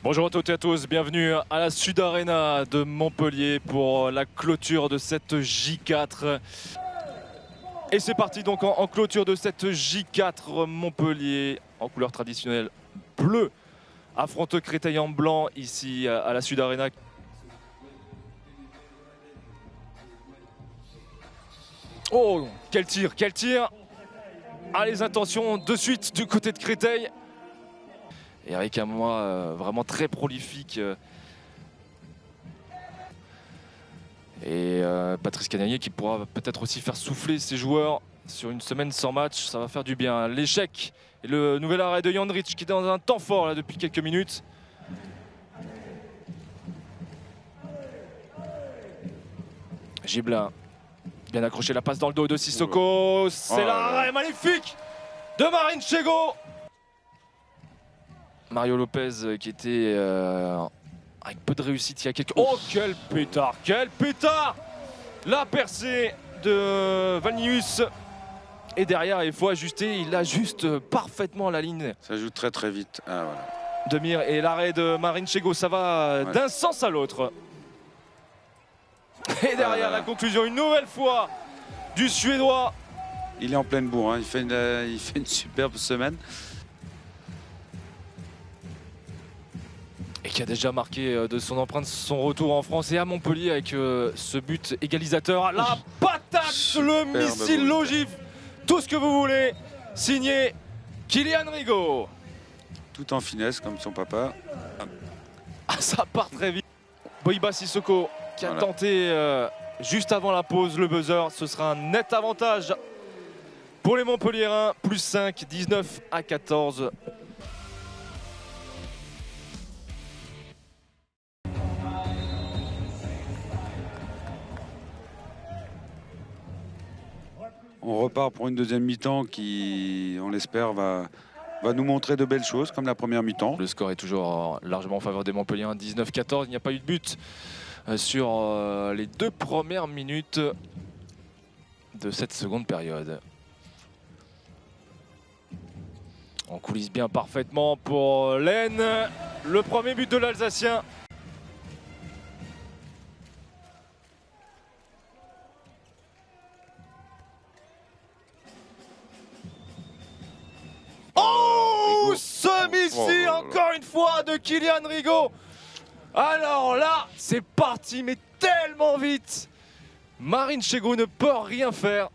Bonjour à toutes et à tous, bienvenue à la Sud Arena de Montpellier pour la clôture de cette J4. Et c'est parti donc en clôture de cette J4. Montpellier en couleur traditionnelle bleue affronte Créteil en blanc ici à la Sud Arena. Oh, quel tir, quel tir! Ah, les intentions de suite du côté de Créteil. Eric Amois, vraiment très prolifique. Et Patrice Canaillé qui pourra peut-être aussi faire souffler ses joueurs sur une semaine sans match. Ça va faire du bien. L'échec et le nouvel arrêt de Jandrich qui est dans un temps fort là, depuis quelques minutes. Gibelin, bien accroché, la passe dans le dos de Sissoko. C'est l'arrêt maléfique de Marinchego. Mario Lopez qui était avec peu de réussite il y a quelques... Oh, quel pétard, quel pétard! La percée de Valnius. Et derrière, il faut ajuster, il ajuste parfaitement la ligne. Ça joue très très vite. Ah, voilà. De Mir et l'arrêt de Marinchego, ça va d'un sens à l'autre. Et derrière, la conclusion une nouvelle fois du Suédois. Il est en pleine bourre, hein. Il fait une superbe semaine. Et qui a déjà marqué de son empreinte son retour en France et à Montpellier avec ce but égalisateur. La patate, le missile l'ogive, tout ce que vous voulez. Signé Kylian Rigaud. Tout en finesse comme son papa. Ah, ça part très vite. Boiba Sissoko qui a tenté juste avant la pause le buzzer. Ce sera un net avantage pour les Montpelliérains. Plus 5, 19 à 14. On repart pour une deuxième mi-temps qui, on l'espère, va nous montrer de belles choses comme la première mi-temps. Le score est toujours largement en faveur des Montpelliérains, 19-14. Il n'y a pas eu de but sur les 2 premières minutes de cette seconde période. On coulisse bien parfaitement pour Laine. Le premier but de l'Alsacien. Oh, ce missile encore une fois de Kylian Rigaud. Alors là, c'est parti, mais tellement vite. Marinchego ne peut rien faire.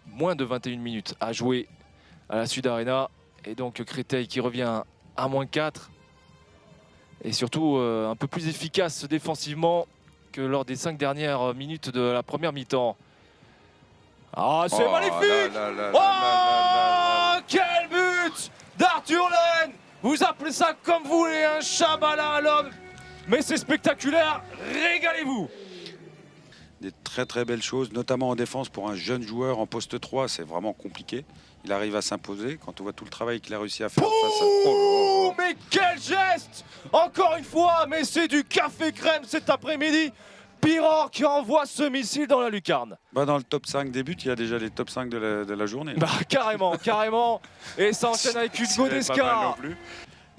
Moins de 21 minutes à jouer à la Sud Arena. Et donc Créteil qui revient à moins 4. Et surtout un peu plus efficace défensivement que lors des 5 dernières minutes de la première mi-temps. Ah, c'est magnifique! Oh, quel but d'Arthur Laine! Vous appelez ça comme vous voulez, un chabalin à l'homme. Mais c'est spectaculaire, régalez-vous! Des très très belles choses, notamment en défense pour un jeune joueur en poste 3, c'est vraiment compliqué. Il arrive à s'imposer quand on voit tout le travail qu'il a réussi à faire face à... Oh, mais quel geste! Encore une fois, mais c'est du café crème cet après-midi. Piror qui envoie ce missile dans la lucarne. Bah, dans le top 5 des buts, il y a déjà les top 5 de la journée. Bah carrément, carrément. Et ça enchaîne avec Hugo Descar.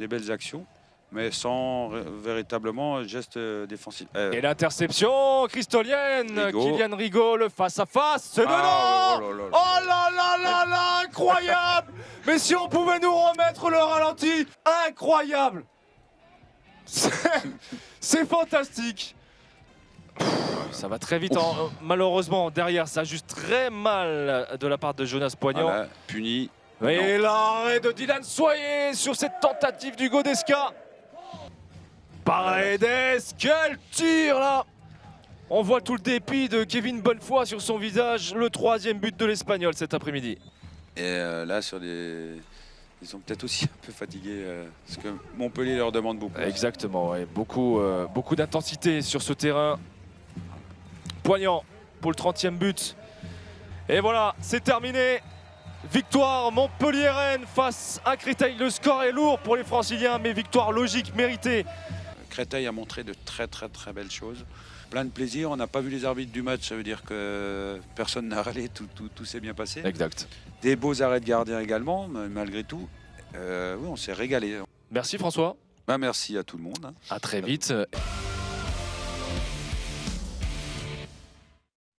Des belles actions, mais sans véritablement geste défensif. Et l'interception, Christolienne, Kylian Rigaud, le face-à-face, c'est dedans. Oh là là là là, incroyable. Mais si on pouvait nous remettre le ralenti, incroyable. C'est fantastique. Ça va très vite, malheureusement, derrière, ça ajuste très mal de la part de Jonas Poignant. Voilà, puni. Et l'arrêt de Dylan Soyer sur cette tentative d'Hugo Descar. Paredes, quel tir là! On voit tout le dépit de Kevin Bonnefoy sur son visage, le 3e but de l'Espagnol cet après-midi. Et là, ils sont peut-être aussi un peu fatigués, parce que Montpellier leur demande beaucoup. Exactement, ouais. beaucoup d'intensité sur ce terrain. Poignant pour le 30e but. Et voilà, c'est terminé. Victoire montpelliéraine face à Créteil. Le score est lourd pour les Franciliens, mais victoire logique, méritée. Créteil a montré de très très très belles choses. Plein de plaisir. On n'a pas vu les arbitres du match, ça veut dire que personne n'a râlé, tout s'est bien passé. Exact. Des beaux arrêts de gardien également, malgré tout. Oui, on s'est régalé. Merci François. Bah, merci à tout le monde. À très vite.